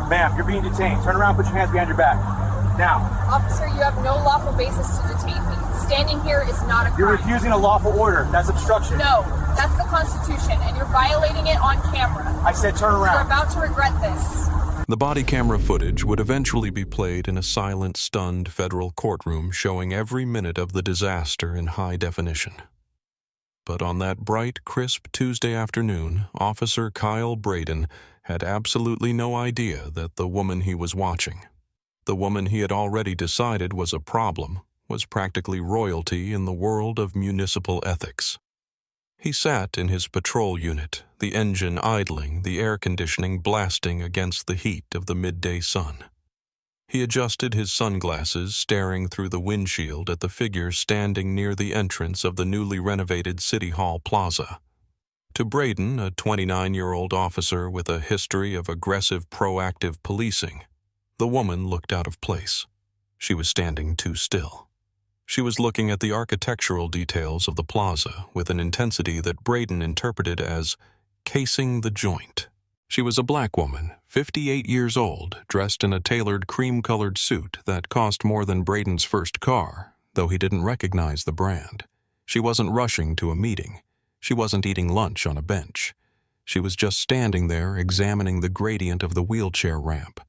Ma'am, you're being detained. Turn around, put your hands behind your back. Now. Officer, you have no lawful basis to detain me. Standing here is not a crime. You're refusing a lawful order. That's obstruction. No, that's the Constitution, and you're violating it on camera. I said turn around. You're about to regret this. The body camera footage would eventually be played in a silent, stunned federal courtroom showing every minute of the disaster in high definition. But on that bright, crisp Tuesday afternoon, Officer Kyle Braden had absolutely no idea that the woman he was watching, the woman he had already decided was a problem, was practically royalty in the world of municipal ethics. He sat in his patrol unit, the engine idling, the air conditioning blasting against the heat of the midday sun. He adjusted his sunglasses, staring through the windshield at the figure standing near the entrance of the newly renovated City Hall Plaza. To Braden, a 29-year-old officer with a history of aggressive, proactive policing, the woman looked out of place. She was standing too still. She was looking at the architectural details of the plaza with an intensity that Braden interpreted as casing the joint. She was a black woman, 58 years old, dressed in a tailored cream-colored suit that cost more than Braden's first car, though he didn't recognize the brand. She wasn't rushing to a meeting. She wasn't eating lunch on a bench. She was just standing there examining the gradient of the wheelchair ramp.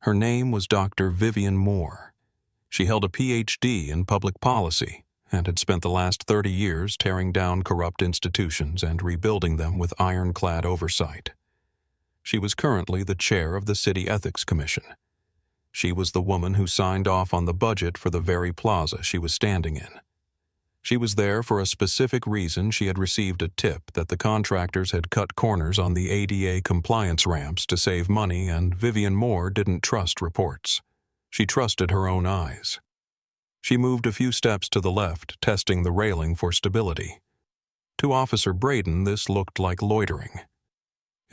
Her name was Dr. Vivian Moore. She held a Ph.D. in public policy and had spent the last 30 years tearing down corrupt institutions and rebuilding them with ironclad oversight. She was currently the chair of the City Ethics Commission. She was the woman who signed off on the budget for the very plaza she was standing in. She was there for a specific reason. She had received a tip that the contractors had cut corners on the ADA compliance ramps to save money, and Vivian Moore didn't trust reports. She trusted her own eyes. She moved a few steps to the left, testing the railing for stability. To Officer Braden, this looked like loitering.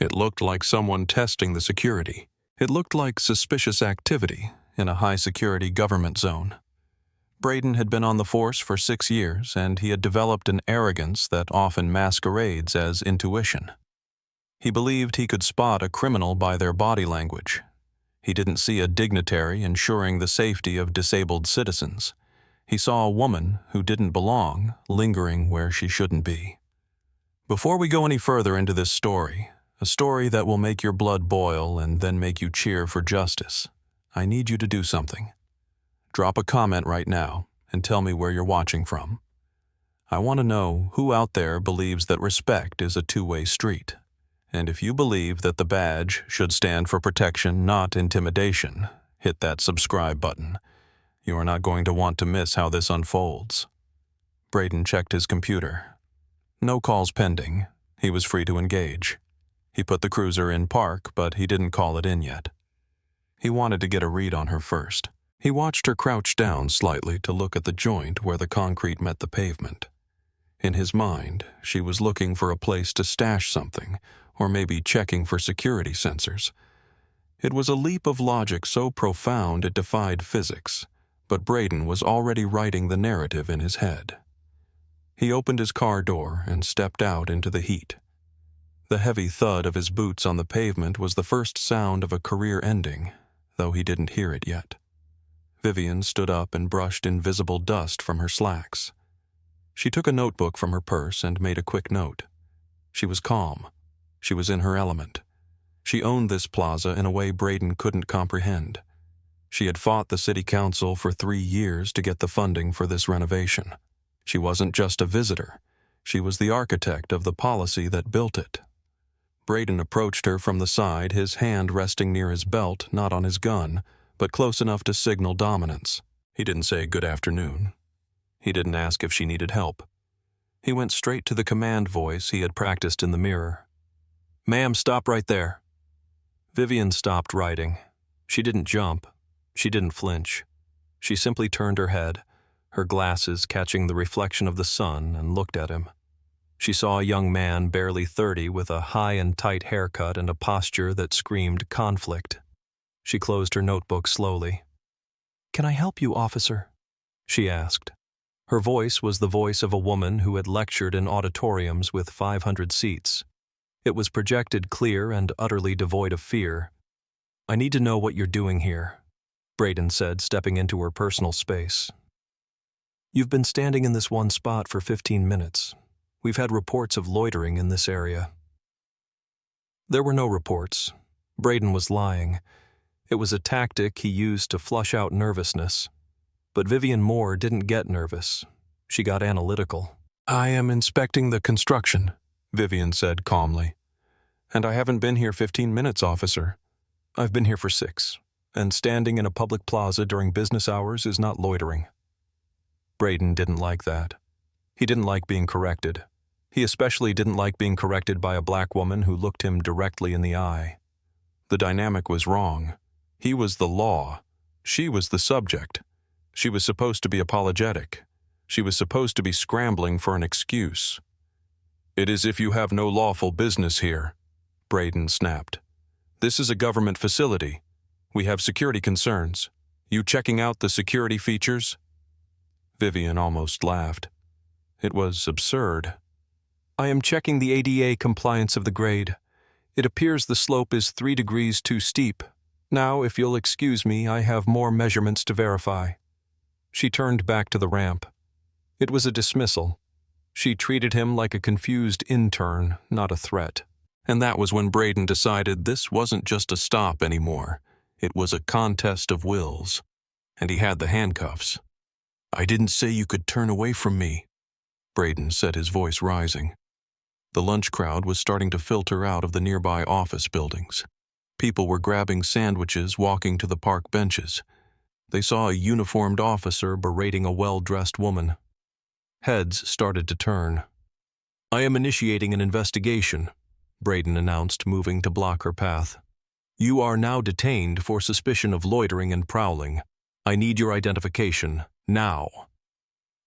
It looked like someone testing the security. It looked like suspicious activity in a high-security government zone. Braden had been on the force for 6 years, and he had developed an arrogance that often masquerades as intuition. He believed he could spot a criminal by their body language. He didn't see a dignitary ensuring the safety of disabled citizens. He saw a woman who didn't belong, lingering where she shouldn't be. Before we go any further into this story, a story that will make your blood boil and then make you cheer for justice, I need you to do something. Drop a comment right now and tell me where you're watching from. I want to know who out there believes that respect is a two-way street. And if you believe that the badge should stand for protection, not intimidation, hit that subscribe button. You are not going to want to miss how this unfolds. Braden checked his computer. No calls pending. He was free to engage. He put the cruiser in park, but he didn't call it in yet. He wanted to get a read on her first. He watched her crouch down slightly to look at the joint where the concrete met the pavement. In his mind, she was looking for a place to stash something, or maybe checking for security sensors. It was a leap of logic so profound it defied physics, but Braden was already writing the narrative in his head. He opened his car door and stepped out into the heat. The heavy thud of his boots on the pavement was the first sound of a career ending, though he didn't hear it yet. Vivian stood up and brushed invisible dust from her slacks. She took a notebook from her purse and made a quick note. She was calm. She was in her element. She owned this plaza in a way Braden couldn't comprehend. She had fought the city council for 3 years to get the funding for this renovation. She wasn't just a visitor. She was the architect of the policy that built it. Braden approached her from the side, his hand resting near his belt, not on his gun, but close enough to signal dominance. He didn't say good afternoon. He didn't ask if she needed help. He went straight to the command voice he had practiced in the mirror. "Ma'am, stop right there." Vivian stopped writing. She didn't jump. She didn't flinch. She simply turned her head, her glasses catching the reflection of the sun, and looked at him. She saw a young man barely 30 with a high and tight haircut and a posture that screamed conflict. She closed her notebook slowly. "Can I help you, officer?" she asked. Her voice was the voice of a woman who had lectured in auditoriums with 500 seats. It was projected clear and utterly devoid of fear. I need to know what you're doing here, Braden said, stepping into her personal space. You've been standing in this one spot for 15 minutes. We've had reports of loitering in this area. There were no reports. Braden was lying. It was a tactic he used to flush out nervousness. But Vivian Moore didn't get nervous. She got analytical. I am inspecting the construction, Vivian said calmly. And I haven't been here 15 minutes, officer. I've been here for 6, and standing in a public plaza during business hours is not loitering. Braden didn't like that. He didn't like being corrected. He especially didn't like being corrected by a black woman who looked him directly in the eye. The dynamic was wrong. He was the law. She was the subject. She was supposed to be apologetic. She was supposed to be scrambling for an excuse. It is if you have no lawful business here, Braden snapped. This is a government facility. We have security concerns. You checking out the security features? Vivian almost laughed. It was absurd. I am checking the ADA compliance of the grade. It appears the slope is 3 degrees too steep. Now, if you'll excuse me, I have more measurements to verify. She turned back to the ramp. It was a dismissal. She treated him like a confused intern, not a threat. And that was when Braden decided this wasn't just a stop anymore. It was a contest of wills. And he had the handcuffs. I didn't say you could turn away from me, Braden said, his voice rising. The lunch crowd was starting to filter out of the nearby office buildings. People were grabbing sandwiches, walking to the park benches. They saw a uniformed officer berating a well-dressed woman. Heads started to turn. I am initiating an investigation, Braden announced, moving to block her path. You are now detained for suspicion of loitering and prowling. I need your identification, now.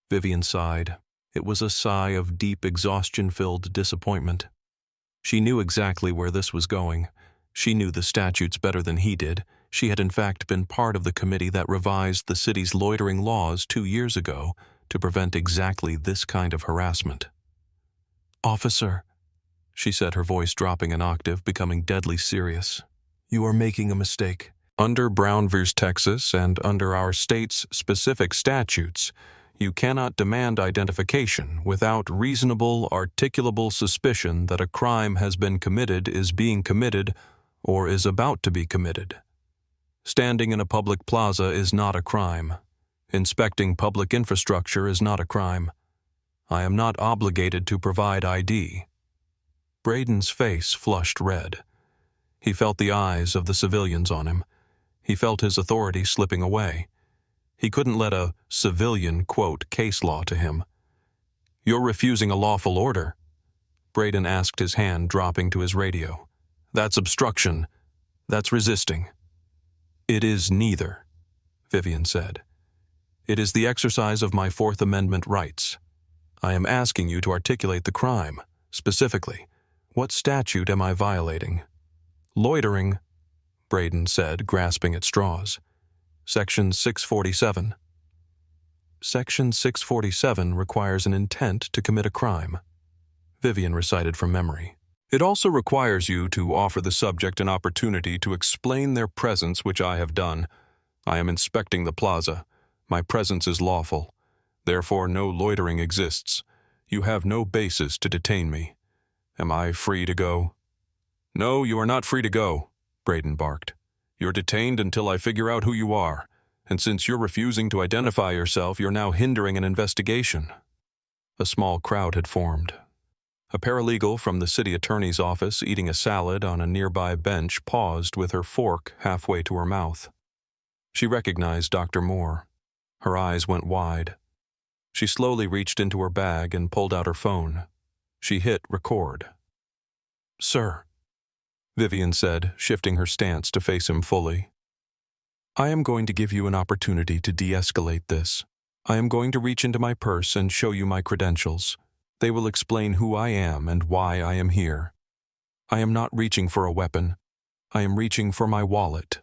Vivian sighed. It was a sigh of deep, exhaustion-filled disappointment. She knew exactly where this was going. She knew the statutes better than he did. She had in fact been part of the committee that revised the city's loitering laws 2 years ago to prevent exactly this kind of harassment. Officer, she said, her voice dropping an octave, becoming deadly serious. You are making a mistake. Under Brown v. Texas and under our state's specific statutes, you cannot demand identification without reasonable, articulable suspicion that a crime has been committed, is being committed, or is about to be committed. Standing in a public plaza is not a crime. Inspecting public infrastructure is not a crime. I am not obligated to provide ID. Braden's face flushed red. He felt the eyes of the civilians on him. He felt his authority slipping away. He couldn't let a civilian quote case law to him. You're refusing a lawful order, Braden asked, his hand dropping to his radio. That's obstruction. That's resisting. It is neither, Vivian said. It is the exercise of my Fourth Amendment rights. I am asking you to articulate the crime. Specifically, what statute am I violating? Loitering, Braden said, grasping at straws. Section 647. Section 647 requires an intent to commit a crime, Vivian recited from memory. It also requires you to offer the subject an opportunity to explain their presence, which I have done. I am inspecting the plaza. My presence is lawful. Therefore, no loitering exists. You have no basis to detain me. Am I free to go? No, you are not free to go, Braden barked. You're detained until I figure out who you are. And since you're refusing to identify yourself, you're now hindering an investigation. A small crowd had formed. A paralegal from the city attorney's office, eating a salad on a nearby bench, paused with her fork halfway to her mouth. She recognized Dr. Moore. Her eyes went wide. She slowly reached into her bag and pulled out her phone. She hit record. Sir, Vivian said, shifting her stance to face him fully. I am going to give you an opportunity to de-escalate this. I am going to reach into my purse and show you my credentials. They will explain who I am and why I am here. I am not reaching for a weapon. I am reaching for my wallet.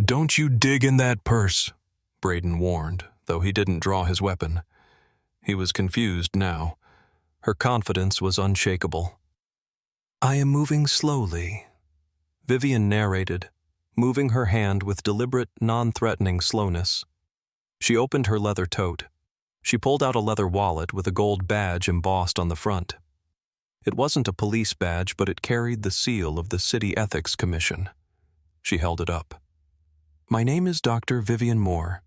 Don't you dig in that purse, Braden warned, though he didn't draw his weapon. He was confused now. Her confidence was unshakable. I am moving slowly, Vivian narrated, moving her hand with deliberate, non-threatening slowness. She opened her leather tote. She pulled out a leather wallet with a gold badge embossed on the front. It wasn't a police badge, but it carried the seal of the City Ethics Commission. She held it up. "My name is Dr. Vivian Moore.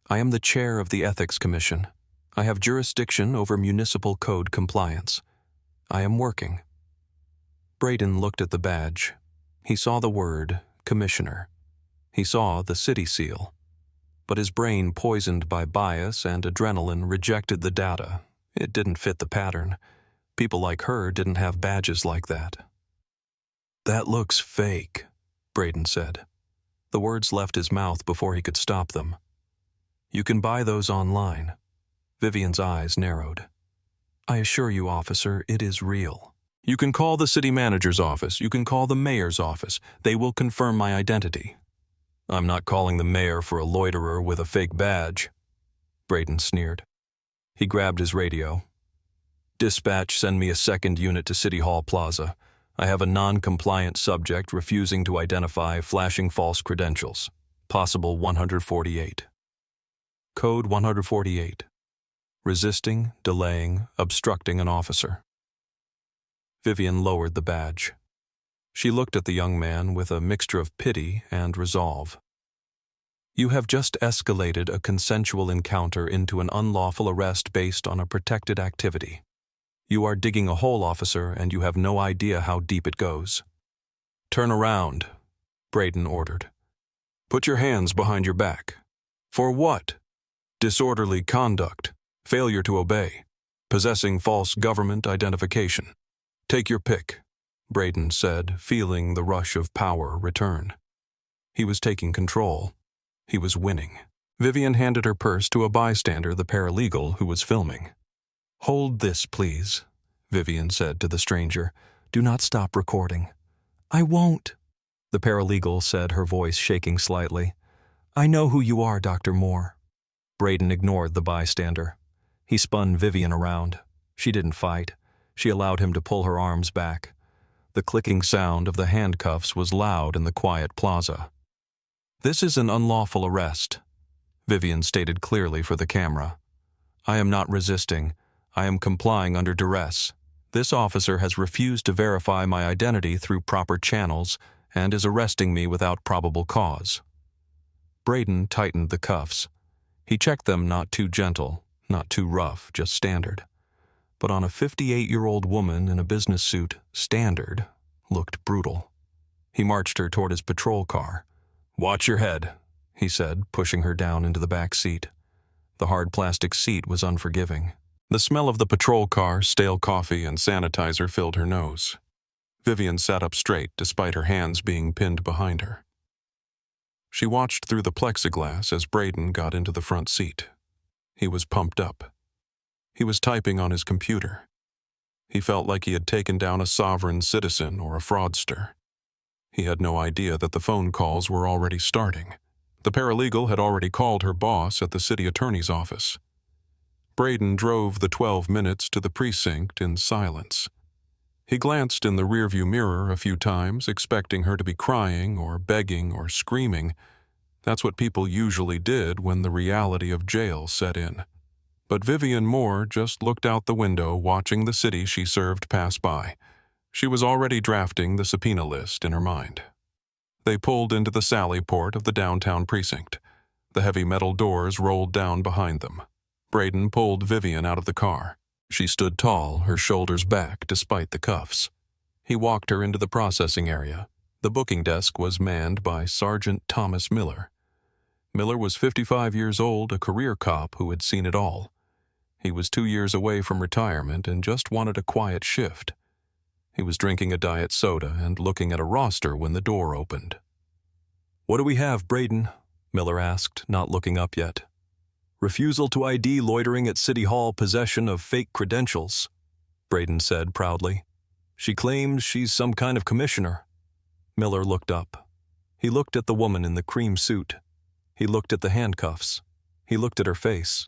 I am the chair of the Ethics Commission. I have jurisdiction over municipal code compliance. I am working." Braden looked at the badge. He saw the word, Commissioner. He saw the city seal. But his brain, poisoned by bias and adrenaline, rejected the data. It didn't fit the pattern. People like her didn't have badges like that. "That looks fake," Braden said. The words left his mouth before he could stop them. "You can buy those online." Vivian's eyes narrowed. "I assure you, officer, it is real. You can call the city manager's office. You can call the mayor's office. They will confirm my identity." "I'm not calling the mayor for a loiterer with a fake badge," Braden sneered. He grabbed his radio. "Dispatch, send me a second unit to City Hall Plaza. I have a non-compliant subject refusing to identify, flashing false credentials. Possible 148. Code 148. Resisting, delaying, obstructing an officer." Vivian lowered the badge. She looked at the young man with a mixture of pity and resolve. "You have just escalated a consensual encounter into an unlawful arrest based on a protected activity. You are digging a hole, officer, and you have no idea how deep it goes." "Turn around," Braden ordered. "Put your hands behind your back." "For what?" "Disorderly conduct, failure to obey, possessing false government identification. Take your pick," Braden said, feeling the rush of power return. He was taking control. He was winning. Vivian handed her purse to a bystander, the paralegal who was filming. "Hold this, please," Vivian said to the stranger. "Do not stop recording." "I won't," the paralegal said, her voice shaking slightly. "I know who you are, Dr. Moore." Braden ignored the bystander. He spun Vivian around. She didn't fight. She allowed him to pull her arms back. The clicking sound of the handcuffs was loud in the quiet plaza. "This is an unlawful arrest," Vivian stated clearly for the camera. "I am not resisting. I am complying under duress. This officer has refused to verify my identity through proper channels and is arresting me without probable cause." Braden tightened the cuffs. He checked them, not too gentle, not too rough, just standard. But on a 58-year-old woman in a business suit, standard looked brutal. He marched her toward his patrol car. "Watch your head," he said, pushing her down into the back seat. The hard plastic seat was unforgiving. The smell of the patrol car, stale coffee, and sanitizer filled her nose. Vivian sat up straight despite her hands being pinned behind her. She watched through the plexiglass as Braden got into the front seat. He was pumped up. He was typing on his computer. He felt like he had taken down a sovereign citizen or a fraudster. He had no idea that the phone calls were already starting. The paralegal had already called her boss at the city attorney's office. Braden drove the 12 minutes to the precinct in silence. He glanced in the rearview mirror a few times, expecting her to be crying or begging or screaming. That's what people usually did when the reality of jail set in. But Vivian Moore just looked out the window, watching the city she served pass by. She was already drafting the subpoena list in her mind. They pulled into the sally port of the downtown precinct. The heavy metal doors rolled down behind them. Braden pulled Vivian out of the car. She stood tall, her shoulders back despite the cuffs. He walked her into the processing area. The booking desk was manned by Sergeant Thomas Miller. Miller was 55 years old, a career cop who had seen it all. He was 2 years away from retirement and just wanted a quiet shift. He was drinking a diet soda and looking at a roster when the door opened. "What do we have, Braden?" Miller asked, not looking up yet. "Refusal to ID loitering at City Hall, possession of fake credentials," Braden said proudly. "She claims she's some kind of commissioner." Miller looked up. He looked at the woman in the cream suit. He looked at the handcuffs. He looked at her face.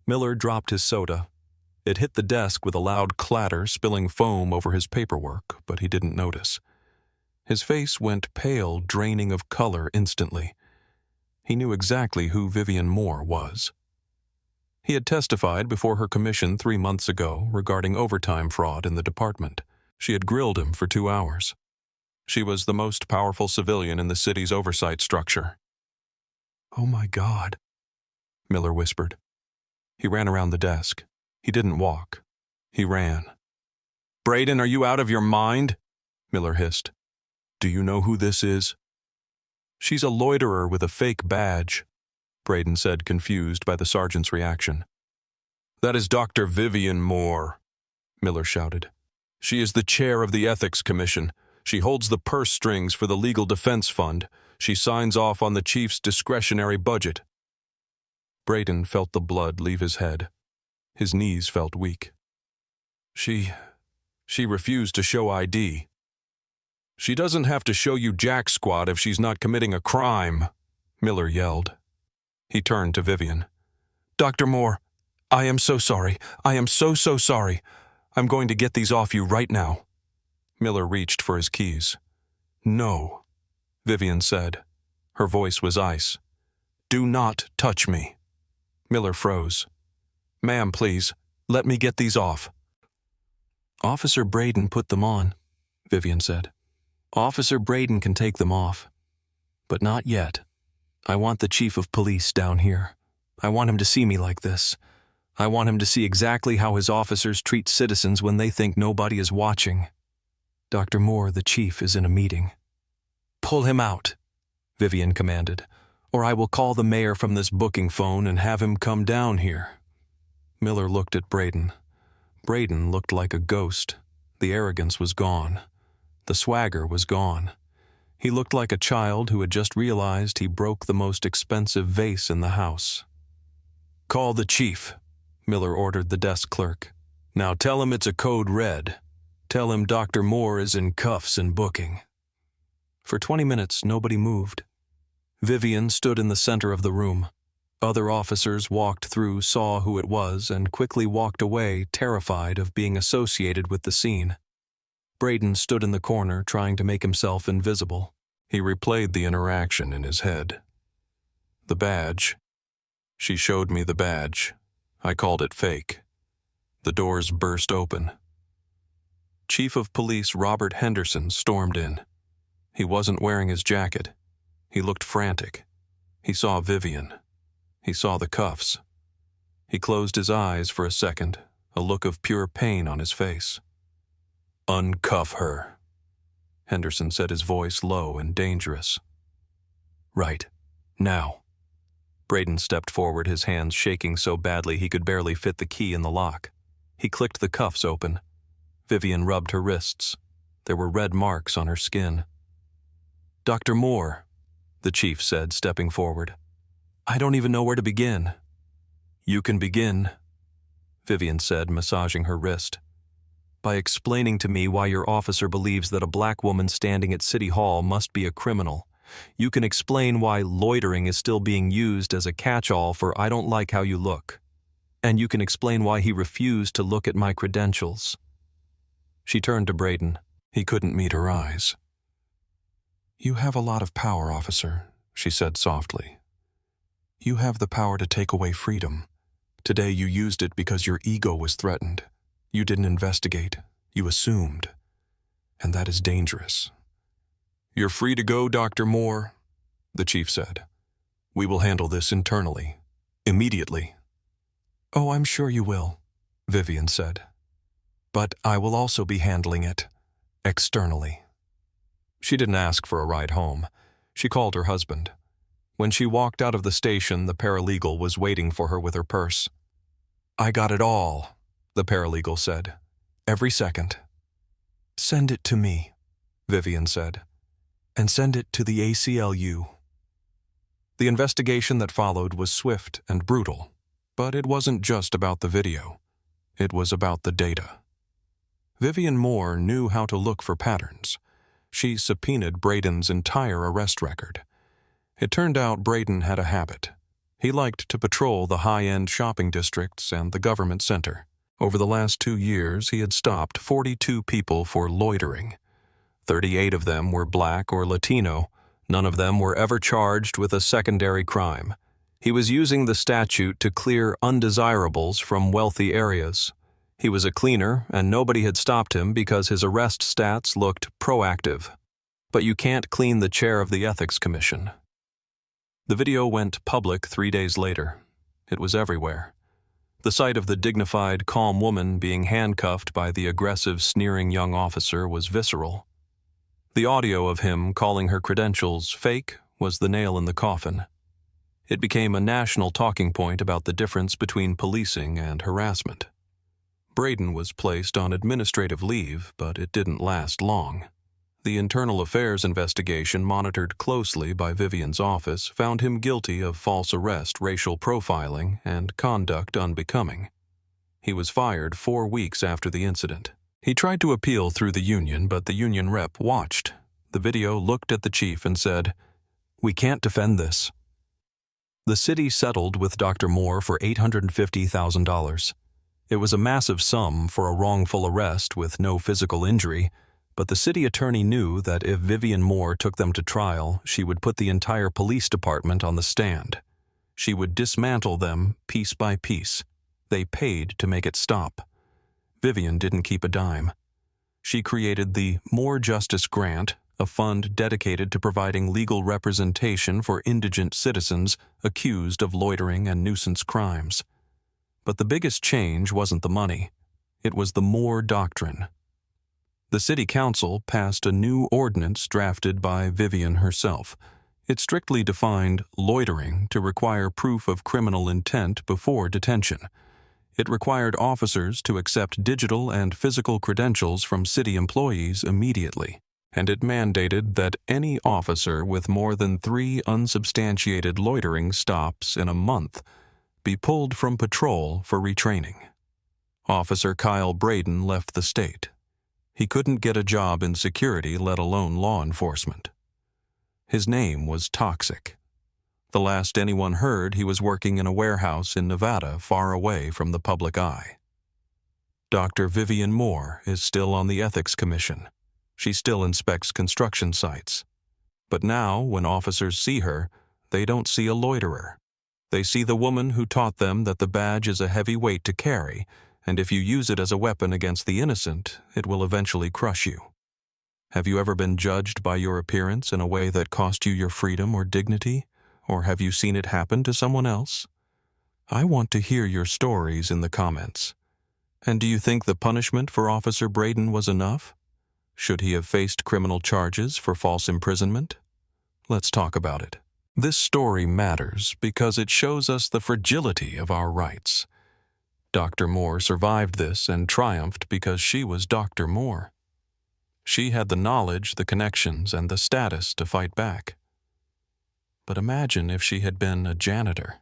Miller dropped his soda. It hit the desk with a loud clatter, spilling foam over his paperwork, but he didn't notice. His face went pale, draining of color instantly. He knew exactly who Vivian Moore was. He had testified before her commission 3 months ago regarding overtime fraud in the department. She had grilled him for 2 hours. She was the most powerful civilian in the city's oversight structure. "Oh my God," Miller whispered. He ran around the desk. He didn't walk. He ran. "Braden, are you out of your mind?" Miller hissed. "Do you know who this is?" "She's a loiterer with a fake badge," Braden said, confused by the sergeant's reaction. "That is Dr. Vivian Moore," Miller shouted. "She is the chair of the Ethics Commission. She holds the purse strings for the Legal Defense Fund. She signs off on the chief's discretionary budget." Braden felt the blood leave his head. His knees felt weak. She refused to show ID. "She doesn't have to show you jack squat if she's not committing a crime," Miller yelled. He turned to Vivian. "Dr. Moore, I am so sorry. I am so sorry. I'm going to get these off you right now." Miller reached for his keys. "No," Vivian said. Her voice was ice. "Do not touch me." Miller froze. "Ma'am, please, let me get these off." "Officer Braden put them on," Vivian said. "Officer Braden can take them off. But not yet. I want the chief of police down here. I want him to see me like this. I want him to see exactly how his officers treat citizens when they think nobody is watching. Dr. Moore, the chief, is in a meeting." "Pull him out," Vivian commanded, "or I will call the mayor from this booking phone and have him come down here." Miller looked at Braden. Braden looked like a ghost. The arrogance was gone. The swagger was gone. He looked like a child who had just realized he broke the most expensive vase in the house. "Call the chief," Miller ordered the desk clerk. "Now tell him it's a code red. Tell him Dr. Moore is in cuffs and booking." For 20 minutes, nobody moved. Vivian stood in the center of the room. Other officers walked through, saw who it was, and quickly walked away, terrified of being associated with the scene. Braden stood in the corner, trying to make himself invisible. He replayed the interaction in his head. "The badge. She showed me the badge. I called it fake." The doors burst open. Chief of Police Robert Henderson stormed in. He wasn't wearing his jacket. He looked frantic. He saw Vivian. He saw the cuffs. He closed his eyes for a second, a look of pure pain on his face. "Uncuff her," Henderson said, his voice low and dangerous. "Right. Now." Braden stepped forward, his hands shaking so badly he could barely fit the key in the lock. He clicked the cuffs open. Vivian rubbed her wrists. There were red marks on her skin. "Dr. Moore," the chief said, stepping forward. "I don't even know where to begin." "You can begin," Vivian said, massaging her wrist, "by explaining to me why your officer believes that a black woman standing at City Hall must be a criminal. You can explain why loitering is still being used as a catch-all for "I don't like how you look." And you can explain why he refused to look at my credentials." She turned to Braden. He couldn't meet her eyes. "You have a lot of power, officer," she said softly. "You have the power to take away freedom. Today you used it because your ego was threatened. You didn't investigate. You assumed. And that is dangerous." "You're free to go, Dr. Moore," the chief said. "We will handle this internally. Immediately." "Oh, I'm sure you will," Vivian said. "But I will also be handling it externally." She didn't ask for a ride home. She called her husband. When she walked out of the station, the paralegal was waiting for her with her purse. "I got it all," the paralegal said. "Every second." "Send it to me," Vivian said. "And send it to the ACLU." The investigation that followed was swift and brutal, but it wasn't just about the video. It was about the data. Vivian Moore knew how to look for patterns. She subpoenaed Braden's entire arrest record. It turned out Braden had a habit. He liked to patrol the high-end shopping districts and the government center. Over the last 2 years, he had stopped 42 people for loitering. 38 of them were Black or Latino. None of them were ever charged with a secondary crime. He was using the statute to clear undesirables from wealthy areas. He was a cleaner, and nobody had stopped him because his arrest stats looked proactive. But you can't clean the chair of the Ethics Commission. The video went public 3 days later. It was everywhere. The sight of the dignified, calm woman being handcuffed by the aggressive, sneering young officer was visceral. The audio of him calling her credentials fake was the nail in the coffin. It became a national talking point about the difference between policing and harassment. Braden was placed on administrative leave, but it didn't last long. The internal affairs investigation monitored closely by Vivian's office found him guilty of false arrest, racial profiling, and conduct unbecoming. He was fired 4 weeks after the incident. He tried to appeal through the union, but the union rep watched. The video looked at the chief and said, "We can't defend this." The city settled with Dr. Moore for $850,000. It was a massive sum for a wrongful arrest with no physical injury, but the city attorney knew that if Vivian Moore took them to trial, she would put the entire police department on the stand. She would dismantle them piece by piece. They paid to make it stop. Vivian didn't keep a dime. She created the More Justice Grant, a fund dedicated to providing legal representation for indigent citizens accused of loitering and nuisance crimes. But the biggest change wasn't the money. It was the Moore Doctrine. The city council passed a new ordinance drafted by Vivian herself. It strictly defined loitering to require proof of criminal intent before detention. It required officers to accept digital and physical credentials from city employees immediately, and it mandated that any officer with more than 3 unsubstantiated loitering stops in a month be pulled from patrol for retraining. Officer Kyle Braden left the state. He couldn't get a job in security, let alone law enforcement. His name was toxic. The last anyone heard, he was working in a warehouse in Nevada, far away from the public eye. Dr. Vivian Moore is still on the Ethics Commission. She still inspects construction sites. But now, when officers see her, they don't see a loiterer. They see the woman who taught them that the badge is a heavy weight to carry, and if you use it as a weapon against the innocent, it will eventually crush you. Have you ever been judged by your appearance in a way that cost you your freedom or dignity? Or have you seen it happen to someone else? I want to hear your stories in the comments. And do you think the punishment for Officer Braden was enough? Should he have faced criminal charges for false imprisonment? Let's talk about it. This story matters because it shows us the fragility of our rights. Dr. Moore survived this and triumphed because she was Dr. Moore. She had the knowledge, the connections, and the status to fight back. But imagine if she had been a janitor.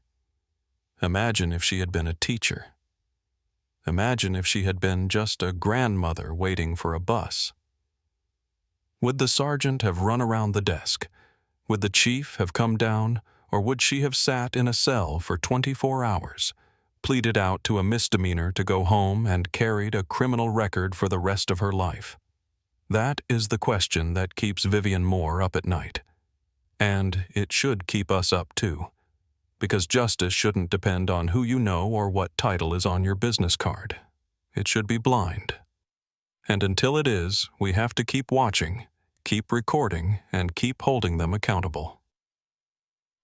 Imagine if she had been a teacher. Imagine if she had been just a grandmother waiting for a bus. Would the sergeant have run around the desk? Would the chief have come down, or would she have sat in a cell for 24 hours, pleaded out to a misdemeanor to go home, and carried a criminal record for the rest of her life? That is the question that keeps Vivian Moore up at night. And it should keep us up too, because justice shouldn't depend on who you know or what title is on your business card. It should be blind. And until it is, we have to keep watching, keep recording, and keep holding them accountable.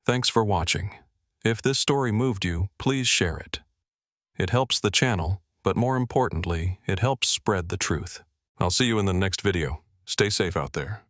Thanks for watching. If this story moved you, please share it. It helps the channel, but more importantly, it helps spread the truth. I'll see you in the next video. Stay safe out there.